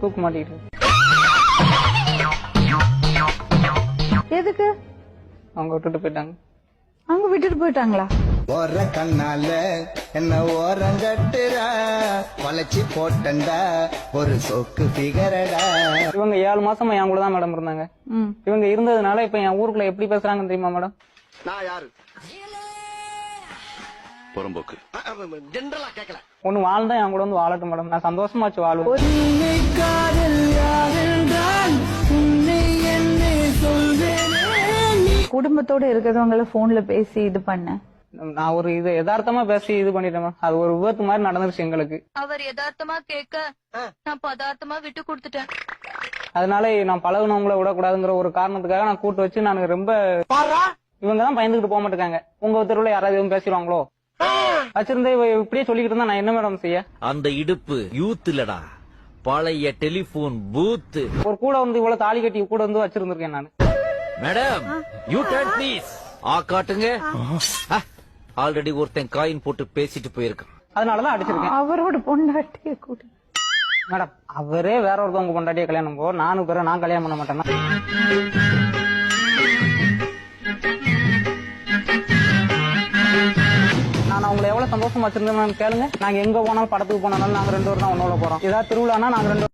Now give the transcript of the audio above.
தூக்கு மாட்டிக்கிட்டு. எதுக்கு? அவங்க விட்டுட்டு போயிட்டாங்க. அவங்க விட்டுட்டு போயிட்டாங்களா? ஓர கண்ணால என்ன ஓரங்கட்டுறா, வளைச்சி போட்டண்டா ஒரு சொக்கு பிகரடா. இவங்க 7 மாசமா என் கூட தான் மேடம் இருந்தாங்க. இவங்க இருந்ததுனால இப்ப என் ஊருக்குள்ள எப்படி பேசுறாங்கன்னு தெரியுமா மேடம்? நான் யாரு? புறம்போக்கு ஜெனரலா கேக்கல. ஒண்ணு வாழ்ந்தா என் கூட வந்து வாழட்டும் மேடம். நான் சந்தோஷமாச்சு வாழ்வேன். குடும்பத்தோட இருக்கிறவங்கள போன்ல பேசி இது பண்ண. நான் ஒரு இது யதார்த்தமா பேசி இது பண்ணிட்டேன் மேம். அது ஒரு விபத்து மாதிரி நடந்துருச்சு எங்களுக்கு. அவர் யதார்த்தமா கேட்க நான் பதார்த்தமா விட்டு கொடுத்துட்டேன். அதனால நான் பழகுனவங்கள விடக்கூடாதுங்கிற ஒரு காரணத்துக்காக நான் கூட்டு வச்சு நான் ரொம்ப இவங்கதான் பயந்துகிட்டு போக மாட்டேங்க. உங்க தெருவுல யாராவது எதுவும் பேசிடுவாங்களோ வச்சிருந்தே இப்படியே சொல்லிக்கிட்டு இருந்தா நான் என்ன மேடம் செய்ய? அந்த இடுப்பு யூத் இல்லடா, பழைய டெலிபோன் பூத். ஒரு கூட வந்து இவ்வளவு தாலி கட்டி கூட வந்து வச்சிருந்திருக்கேன் நான். Madam you turn please. காட்டுங்க. ஆல்ரெடி ஒருத்தன் காயின் போட்டு பேசிட்டு போயிருக்கான். அதனாலதான் அடிச்சிருக்கேன். அவரோட பொண்டாட்டிய கூட மேடம் அவரே வேற ஒருத்தவங்க பொண்டாட்டிய கல்யாணம் போ, நானும் பேர நான் கல்யாணம் பண்ண மாட்டேன்னா? நான் அவங்களை எவ்வளவு சந்தோஷமா வச்சிருந்தேன்னு கேளுங்க. நாங்க எங்க போனாலும் படத்துக்கு போனாலும் நாங்க 2 பேரும் தான் ஒன்னோட போறோம். ஏதாவது திருவிழானா நாங்க 2